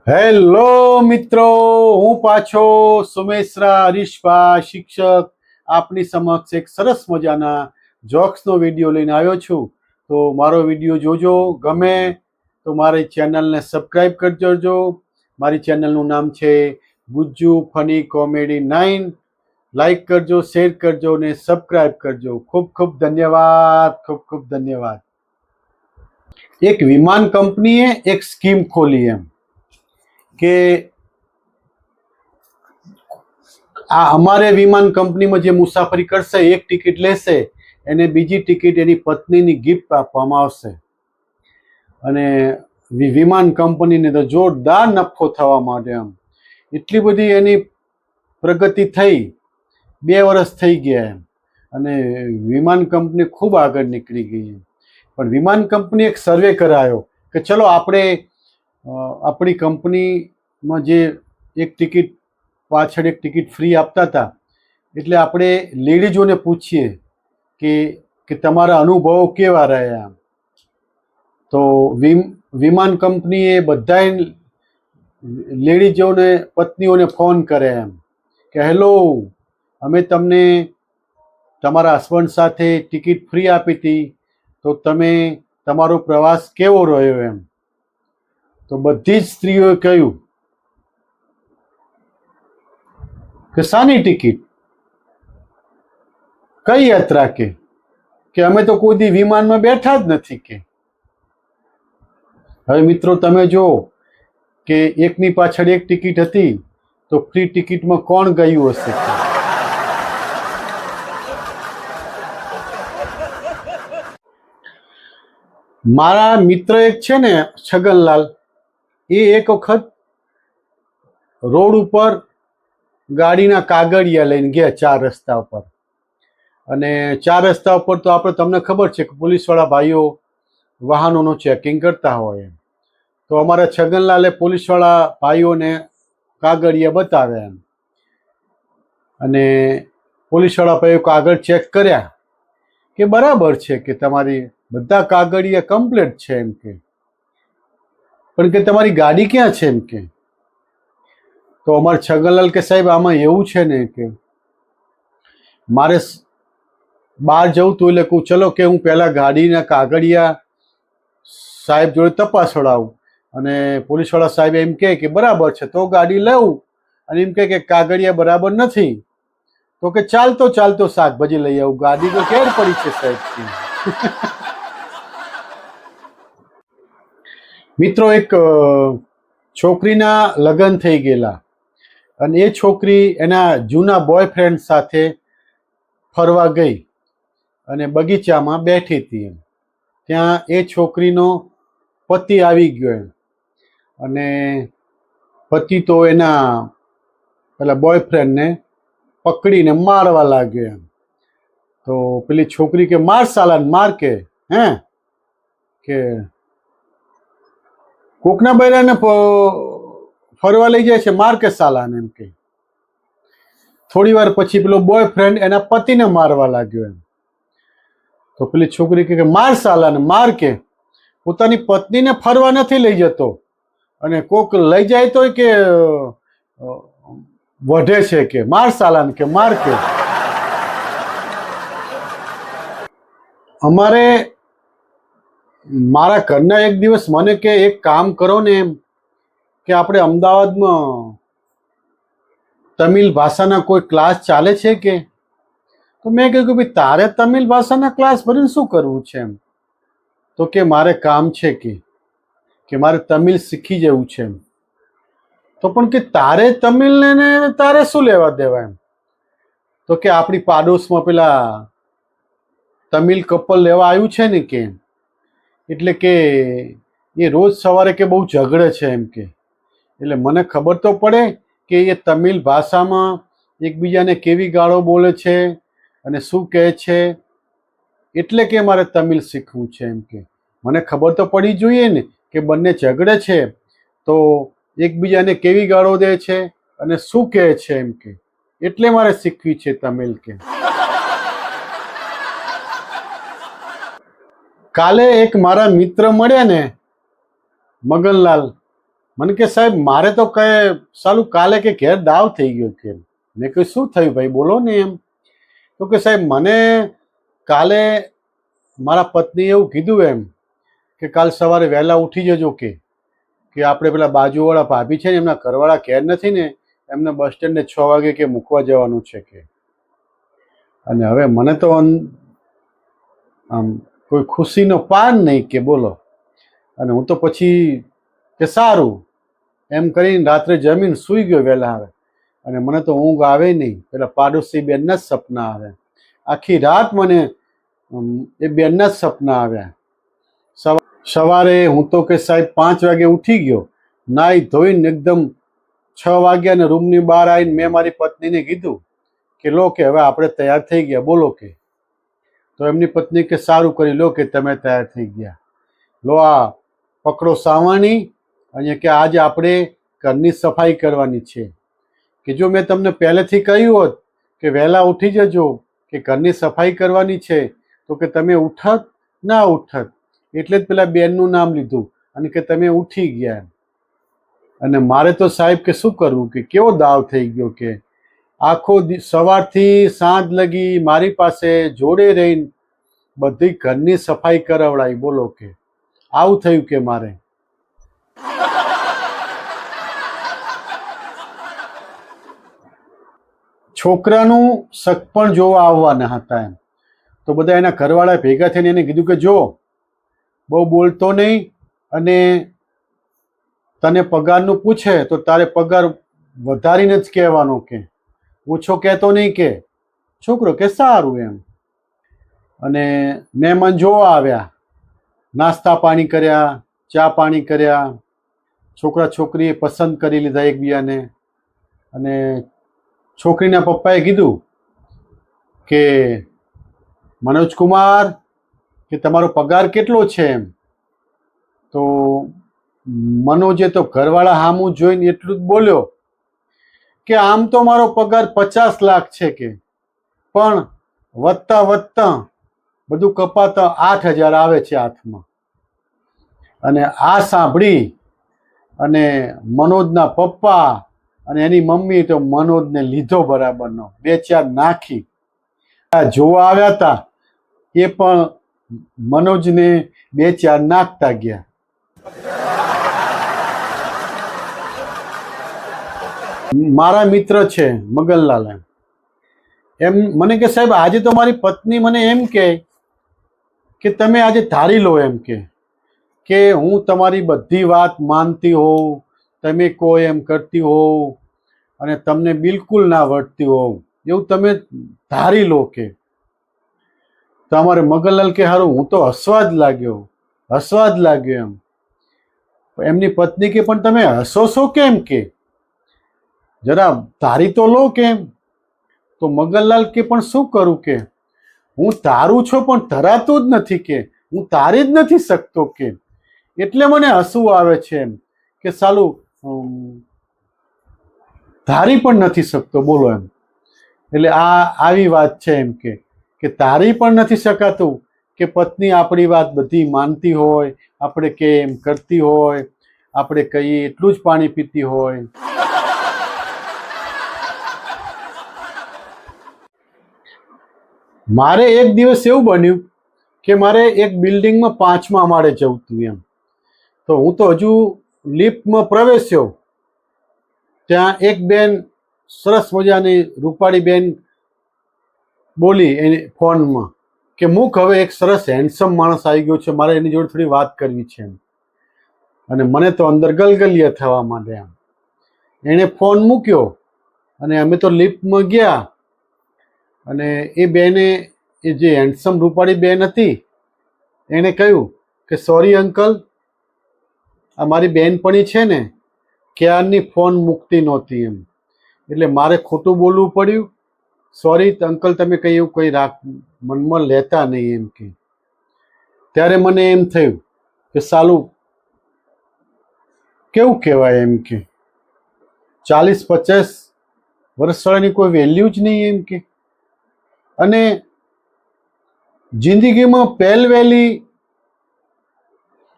Hello મિત્રો, હું પાછો સુમેશરા હરીશભાઈ શિક્ષક આપની સમક્ષ એક સરસ મજાના જોક્સનો વિડીયો લઈને આવ્યો છું. તો મારો વિડીયો જોજો, ગમે તો મારી ચેનલને સબસ્ક્રાઈબ કરજો. મારી ચેનલનું નામ છે ગુજ્જુ ફની કોમેડી 9. લાઈક કરજો, શેર કરજો ને સબસ્ક્રાઈબ કરજો. ખૂબ ખૂબ ધન્યવાદ, ખૂબ ખૂબ ધન્યવાદ. એક વિમાન કંપનીએ એક સ્કીમ ખોલી એમ કે આ અમારે વિમાન કંપનીમાં જે મુસાફરી કરશે, એક ટિકિટ લેશે, એને બીજી ટિકિટ એની પત્નીની ગિફ્ટ આપવામાં આવશે. અને વિમાન કંપનીને તો જોરદાર નફો થવા માંડે એમ. એટલી બધી એની પ્રગતિ થઈ, 2 વર્ષ થઈ ગયા એમ. અને વિમાન કંપની ખૂબ આગળ નીકળી ગઈ. પણ વિમાન કંપની એક સર્વે કરાયો કે ચલો આપણે આપણી કંપનીમાં જે એક ટિકિટ પાછળ એક ટિકિટ ફ્રી આપતા હતા, એટલે આપણે લેડીઝોને પૂછીએ કે તમારા અનુભવો કેવા રહ્યા. તો વિમાન કંપનીએ બધાય લેડીઝોને પત્નીઓને ફોન કરે એમ કે હેલો, અમે તમને તમારા હસબન્ડ સાથે ટિકિટ ફ્રી આપી હતી, તો તમારો પ્રવાસ કેવો રહ્યો એમ. તો બધી જ સ્ત્રીઓએ કહ્યું કે શાની ટિકિટ, કઈ યાત્રા, કે અમે તો કોઈ દી વિમાનમાં બેઠા જ નથી કે. હવે મિત્રો તમે જો કે એકની પાછળ એક ટિકિટ હતી, તો ફ્રી ટિકિટમાં કોણ ગયું હશે? મારા મિત્ર એક છે ને, છગનલાલ, એ એક વખત રોડ ઉપર ગાડીના કાગળિયા લઈને ગયા 4 રસ્તા ઉપર. અને 4 રસ્તા ઉપર તો તમને ખબર છે કે પોલીસવાળા ભાઈઓ વાહનોનું ચેકિંગ કરતા હોય. તો અમારા છગનલાલે પોલીસવાળા ભાઈઓને કાગળિયા બતાવ્યા એમ. અને પોલીસવાળા ભાઈઓ કાગળ ચેક કર્યા કે બરાબર છે, કે તમારી બધા કાગળિયા કમ્પ્લીટ છે એમ કે. પણ કે તમારી ગાડી ક્યાં છે એમ કે. તો અમારે છગનલાલ કે સાહેબ આમાં એવું છે ને કે મારે બહાર જવું તું, એટલે કહું ચલો કે હું પહેલાં ગાડીના કાગળિયા સાહેબ જોડે તપાસવડાવું. અને પોલીસવાળા સાહેબ એમ કે બરાબર છે, તો ગાડી લઉં. અને એમ કે કાગળિયા બરાબર નથી, તો કે ચાલતો શાકભાજી લઈ આવું, ગાડી તો કેર પડી છે સાહેબ. મિત્રો, એક છોકરીના લગ્ન થઈ ગયેલા, અને એ છોકરી એના જૂના બોયફ્રેન્ડ સાથે ફરવા ગઈ અને બગીચામાં બેઠી હતી. ત્યાં એ છોકરીનો પતિ આવી ગયો એમ. અને પતિ તો એના પેલા બોયફ્રેન્ડને પકડીને મારવા લાગ્યો એમ. તો પેલી છોકરી કે માર સાલાને માર, કે કોકના બૈરાને ફરવા લઈ જાય છે, માર કે સાલાને એમ કે. થોડી વાર પછી પેલો બોયફ્રેન્ડ એના પતિને મારવા લાગ્યો એમ. તો પેલી છોકરી કે માર સાલાને માર, કે પોતાની પત્નીને ફરવા નથી લઈ જતો, અને કોક લઈ જાય તોય કે વઢે છે, કે માર સાલાને કે માર કે. મારા ઘરના એક દિવસ મને કે એક કામ કરો ને એમ, કે આપણે અમદાવાદમાં તમિલ ભાષાના કોઈ ક્લાસ ચાલે છે કે. તો મેં કહ્યું કે ભાઈ તારે તમિલ ભાષાના ક્લાસ ભરીને શું કરવું છે એમ. તો કે મારે કામ છે, કે મારે તમિલ શીખી જવું છે એમ. તો પણ કે તારે તમિલને તારે શું લેવા દેવા એમ. તો કે આપણી પાડોશમાં પેલા તમિલ કપલ લેવા આવ્યું છે ને કે, એટલે કે એ રોજ સવારે કે બહુ ઝઘડે છે એમ કે. એટલે મને ખબર તો પડે કે એ તમિલ ભાષામાં એકબીજાને કેવી ગાળો બોલે છે અને શું કહે છે, એટલે કે મારે તમિલ શીખવું છે એમ કે. મને ખબર તો પડી જોઈએ ને કે બંને ઝઘડે છે તો એકબીજાને કેવી ગાળો દે છે અને શું કહે છે એમ કે. એટલે મારે શીખવી છે તમિલ કે. કાલે એક મારા મિત્ર મળ્યા ને, મગનલાલ મને કે સાહેબ મારે તો કઈ સાલું કાલે કે ઘેર દાવ થઈ ગયો કે. મેં કહ્યું શું થયું ભાઈ, બોલો ને એમ. તો કે સાહેબ મને કાલે મારા પત્ની એવું કીધું એમ કે કાલ સવારે વહેલા ઉઠી જજો કે આપણે પેલા બાજુવાળા ભાભી છે ને એમના ઘરવાળા ઘેર નથી ને, એમને બસ સ્ટેન્ડે 6 વાગે કે મૂકવા જવાનું છે કે. અને હવે મને તો આમ કોઈ ખુશીનો પાર નહીં કે બોલો. અને હું તો પછી કે સારું એમ કરીને રાત્રે જમીન સૂઈ ગયો વહેલા. આવે અને મને તો ઊંઘ આવે નહીં, પેલા પાડોશી બેનના જ સપના આવે. આખી રાત મને એ બેનના જ સપના આવ્યા. સવારે હું તો કે સાહેબ 5 વાગે ઉઠી ગયો, નાઈ ધોઈને એકદમ 6 વાગ્યા ને રૂમની બહાર આવીને મેં મારી પત્નીને કીધું કે લો કે હવે આપણે તૈયાર થઈ ગયા બોલો કે. તો એમની પત્ની કે સારું કરી લો કે તમે તૈયાર થઈ ગયા, લો આ પકડો સાવરણી અને કે આજે આપણે ઘરની સફાઈ કરવાની છે. કે જો મેં તમને પહેલેથી કહ્યું હોત કે વહેલા ઉઠી જજો કે ઘરની સફાઈ કરવાની છે તો કે તમે ઉઠત ના ઉઠત. એટલે જ પેલા બેનનું નામ લીધું અને કે તમે ઉઠી ગયા. અને મારે તો સાહેબ કે શું કરવું, કે કેવો દાવ થઈ ગયો કે આખો સવારથી સાંજ લગી મારી પાસે જોડે રહીને બધી ઘરની સફાઈ કરાવડાવી બોલો કે. આવું થયું કે મારે. છોકરાનું સગપણ જોવા આવવાના હતા એમ. તો બધા એના ઘરવાળા ભેગા થઈને એને કીધું કે જો બહુ બોલતો નહીં, અને તને પગારનું પૂછે તો તારે પગાર વધારીને જ કહેવાનો કે ઓછો કહેતો નહીં કે. છોકરો કે સારું એમ. અને મહેમાન જોવા આવ્યા, નાસ્તા પાણી કર્યા, ચા પાણી કર્યા, છોકરા છોકરીએ પસંદ કરી લીધા એકબીજાને. અને છોકરીના પપ્પાએ કીધું કે મનોજકુમાર કે તમારો પગાર કેટલો છે એમ. તો મનોજે તો ઘરવાળા સામું જોઈને એટલું જ બોલ્યો કે આમ તો મારો પગાર 50 લાખ છે કે, પણ વધતા વધતા બધું કપાતા 8,000 આવે છે હાથમાં. અને આ સાંભળી અને મનોજના પપ્પા અને એની મમ્મી તો મનોજને લીધો બરાબરનો, 2-4 નાખી. જોવા આવ્યા હતા એ પણ મનોજને 2-4 નાખતા ગયા. મારા મિત્ર છે મગનલાલ, એમ મને કે સાહેબ આજે તો મારી પત્ની મને એમ કે તમે આજે ધારી લો એમ કે હું તમારી બધી વાત માનતી હોઉં, તમે કહો એમ કરતી હોઉં અને તમને બિલકુલ ના વળતી હોઉં એવું તમે ધારી લો કે. તો અમારે મગનલાલ કે હારું હું તો હસવા જ લાગ્યો એમ. એમની પત્ની કે પણ તમે હસો છો કેમ કે જરા ધારી તો લો કેમ. તો મગનલાલ કે પણ શું કરું કે હું તારું છું પણ ધરાતું જ નથી કે, હું તારી જ નથી શકતો કે, એટલે મને હસવું આવે છે એમ કે સાલું ધારી પણ નથી શકતો બોલો એમ. એટલે આવી વાત છે એમ કે ધારી પણ નથી શકાતું કે પત્ની આપણી વાત બધી માનતી હોય, આપણે કે એમ કરતી હોય, આપણે કહીએ એટલું જ પાણી પીતી હોય. મારે એક દિવસ એવું બન્યું કે મારે એક બિલ્ડિંગમાં 5મા માળે જવું હતું એમ. તો હું તો હજુ લિફ્ટમાં પ્રવેશ્યો, ત્યાં એક બેન સરસ મજાની રૂપાળી બેન બોલી એની ફોનમાં કે મૂક હવે એક સરસ હેન્ડસમ માણસ આવી ગયો છે, મારે એની જોડે થોડી વાત કરવી છે એમ. અને મને તો અંદર ગલગલિયા થવા માંડ્યા. એણે ફોન મૂક્યો અને અમે તો લિફ્ટમાં ગયા. અને એ બેને એ જે હેન્ડસમ રૂપાળી બેન હતી એણે કહ્યું કે સોરી અંકલ, આ મારી બેનપણી છે ને ક્યારની ફોન મૂકતી નહોતી એમ, એટલે મારે ખોટું બોલવું પડ્યું. સોરી અંકલ, તમે કંઈ એવું કંઈ મનમાં લેતા નહીં એમ કે. ત્યારે મને એમ થયું કે સાલું કેવું કહેવાય એમ કે 40-50 વર્ષવાળાની કોઈ વેલ્યુ જ નહીં એમ કે. અને જિંદગીમાં પહેલવેલી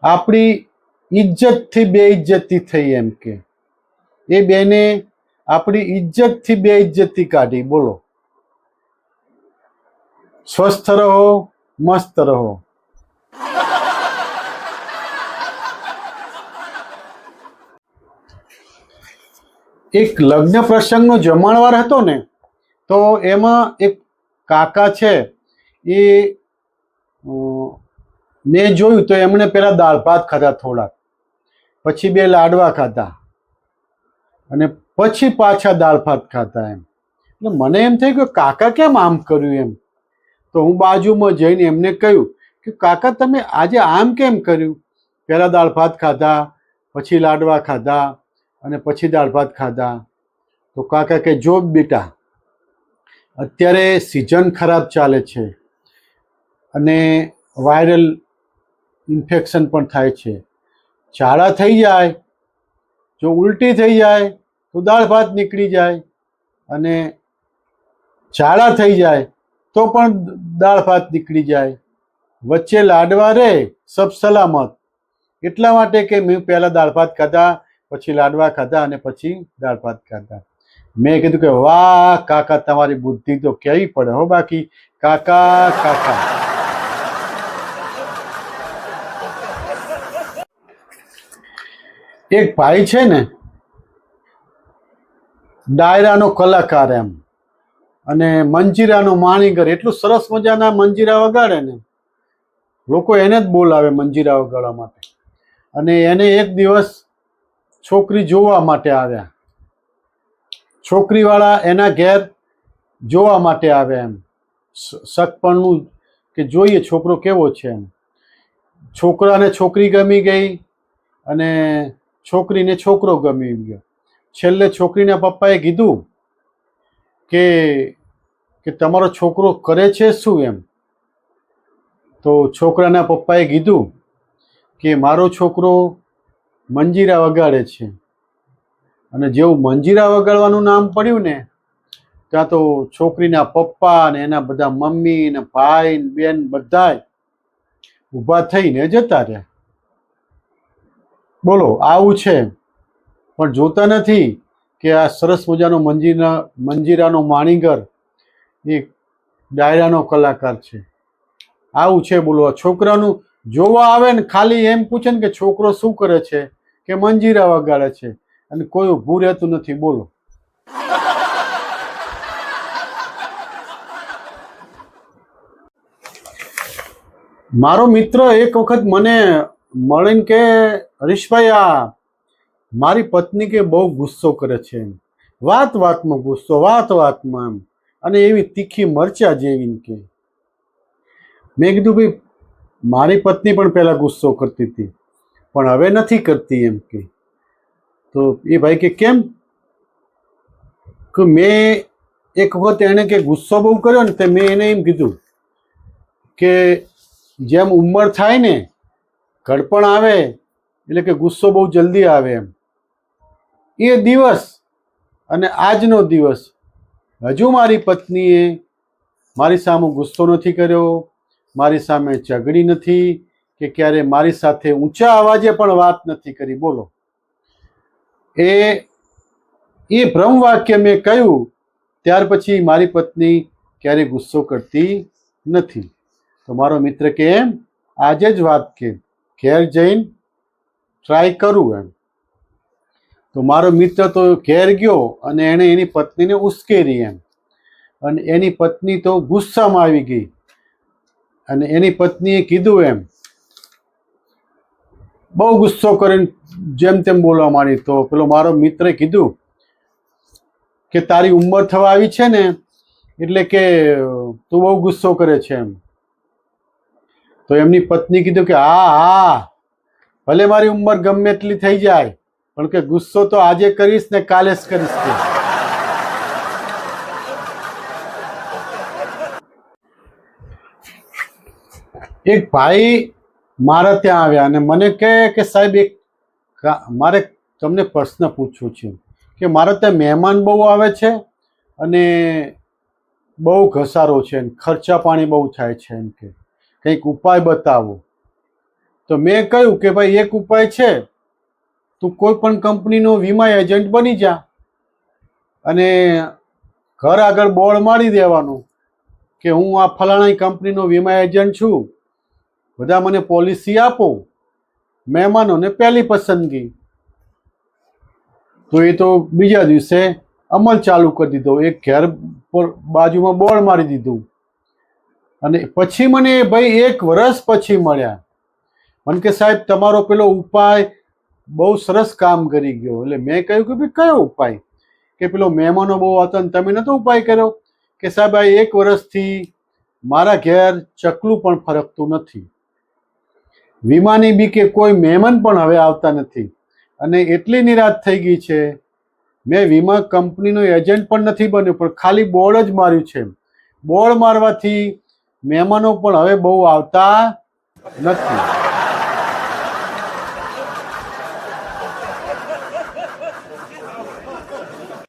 આપણી ઇજ્જતથી બેઇજ્જતી થઈ એમ કે એ બેને આપણી ઇજ્જતથી બેઇજ્જતી કાઢી. બોલો, સ્વસ્થ રહો, મસ્ત રહો. એક લગ્ન પ્રસંગનો જમણવાર હતો ને, તો એમાં એક કાકા છે એ મેં જોયું તો એમણે પેલા દાળ ભાત ખાધા થોડાક, પછી બે લાડવા ખાધા અને પછી પાછા દાળ ભાત ખાધા. એમ એટલે મને એમ થયું કે કાકા કેમ આમ કર્યું એમ. તો હું બાજુમાં જઈને એમને કહ્યું કે કાકા તમે આજે આમ કેમ કર્યું? પહેલા દાળ ભાત ખાધા, પછી લાડવા ખાધા અને પછી દાળ ભાત ખાધા. તો કાકા કે જો બેટા, અત્યારે સિઝન ખરાબ ચાલે છે અને વાયરલ ઇન્ફેક્શન પણ થાય છે. ઝાડા થઈ જાય, જો ઉલટી થઈ જાય તો દાળ ભાત નીકળી જાય, અને ઝાડા થઈ જાય તો પણ દાળ ભાત નીકળી જાય. વચ્ચે લાડવા રે સબ સલામત. એટલા માટે કે મેં પહેલા દાળ ભાત ખાધા, પછી લાડવા ખાધા અને પછી દાળ ભાત ખાધા. મેં કીધું કે વાહ કાકા, તમારી બુદ્ધિ તો કેવી પડે હો. બાકી કાકા કાકા. એક ભાઈ છે ને, ડાયરાનો કલાકાર એમ, અને મંજીરાનો માણીગર. એટલું સરસ મજાના મંજીરા વગાડે ને, લોકો એને જ બોલાવે મંજીરા વગાડવા માટે. અને એને એક દિવસ છોકરી જોવા માટે આવ્યા. છોકરીવાળા એના ઘેર જોવા માટે આવ્યા એમ, સગપણનું કે જોઈએ છોકરો કેવો છે એમ. છોકરાને છોકરી ગમી ગઈ અને છોકરીને છોકરો ગમી ગયો. છેલ્લે છોકરીના પપ્પાએ કીધું કે તમારો છોકરો કરે છે શું એમ. તો છોકરાના પપ્પાએ કીધું કે મારો છોકરો મંજીરા વગાડે છે. અને જેવું મંજીરા વગાડવાનું નામ પડ્યું ને, ત્યાં તો છોકરીના પપ્પા ને એના બધા મમ્મી ને ભાઈ ને બેન બધાય ઊભા થઈને જતા રહ્યા. બોલો, આવું છે. પણ જોતા નથી કે આ સરસ મજાનો મંજીરાનો માણીગર એ ડાયરાનો કલાકાર છે. આવું છે. બોલો, છોકરાનું જોવા આવે ને ખાલી એમ પૂછે ને કે છોકરો શું કરે છે, કે મંજીરા વગાડે છે, અને કોઈ ઊભું રહેતું નથી. બોલો, મારો મિત્ર એક વખત મને મળીને કે હરીશભાઈ, આ મારી પત્ની કે બહુ ગુસ્સો કરે છે એમ. વાત વાતમાં ગુસ્સો, વાત વાતમાં એમ, અને એવી તીખી મરચા જેવી કે. મેં કીધું ભાઈ, મારી પત્ની પણ પહેલા ગુસ્સો કરતી હતી પણ હવે નથી કરતી એમ કે. તો એ ભાઈ કે કેમ? કે મેં એક વખત એને કે ગુસ્સો બહુ કર્યો ને, તો મેં એને એમ કીધું કે જેમ ઉંમર થાય ને, ઘડપણ આવે એટલે કે ગુસ્સો બહુ જલ્દી આવે એમ. એ દિવસ અને આજનો દિવસ હજુ મારી પત્નીએ મારી સામે ગુસ્સો નથી કર્યો, મારી સામે ઝઘડી નથી, કે ક્યારે મારી સાથે ઊંચા અવાજે પણ વાત નથી કરી. બોલો, એ ભ્રમ વાક્ય મેં કહ્યું ત્યાર પછી મારી પત્ની ક્યારેય ગુસ્સો કરતી નથી. તો મારો મિત્ર કે એમ, આજે જ વાત કે ઘેર જઈને ટ્રાય કરું એમ. તો મારો મિત્ર તો ઘેર ગયો અને એણે એની પત્નીને ઉશ્કેરી એમ. અને એની પત્ની તો ગુસ્સામાં આવી ગઈ અને એની પત્નીએ કીધું એમ, બહુ ગુસ્સો કરીને જેમ તેમ બોલવા માંડી. તો પેલો મારો મિત્રે કીધું કે તારી ઉંમર થવા આવી છે ને, એટલે કે તું બહુ ગુસ્સો કરે છે એમ. તો એમની પત્ની કીધું કે હા હા, ભલે મારી ઉંમર ગમે એટલી થઈ જાય, પણ કે ગુસ્સો તો આજે કરીશ ને કાલે જ કરીશ કે. એક ભાઈ મારા ત્યાં આવ્યા અને મને કહે કે સાહેબ, મારે તમને પ્રશ્ન પૂછવું છે કે મારા ત્યાં મહેમાન બહુ આવે છે અને બહુ ઘસારો છે, ખર્ચા પાણી બહુ થાય છે એમ, કે કંઈક ઉપાય બતાવો. તો મેં કહ્યું કે ભાઈ એક ઉપાય છે, તું કોઈ પણ કંપનીનો વીમા એજન્ટ બની જા અને ઘર આગળ બોર્ડ મારી દેવાનું કે હું આ ફલાણી કંપનીનો વીમા એજન્ટ છું, બધા મને પોલિસી આપો, મહેમાનોને પહેલી પસંદગી. તો એ તો બીજા દિવસે અમલ ચાલુ કરી દીધો. એક ઘેર બાજુમાં બોર્ડ મારી દીધું અને પછી મને ભાઈ 1 વર્ષ પછી મળ્યા. મને કે સાહેબ તમારો પેલો ઉપાય બહુ સરસ કામ કરી ગયો. એટલે મેં કહ્યું કે ભાઈ કયો ઉપાય? કે પેલો મહેમાનો બહુ હતા ને તમે નતો ઉપાય કર્યો? કે સાહેબ આ 1 વર્ષથી મારા ઘેર ચકલું પણ ફરકતું નથી, વીમાની બી કે કોઈ મહેમાન પણ હવે આવતા નથી અને એટલી નિરાશ થઈ ગઈ છે, મેં વીમા કંપનીનો એજન્ટ પણ નથી બન્યો, પણ ખાલી બોર્ડ જ માર્યું છે. બોર્ડ મારવાથી મહેમાનો પણ હવે બહુ આવતા નથી.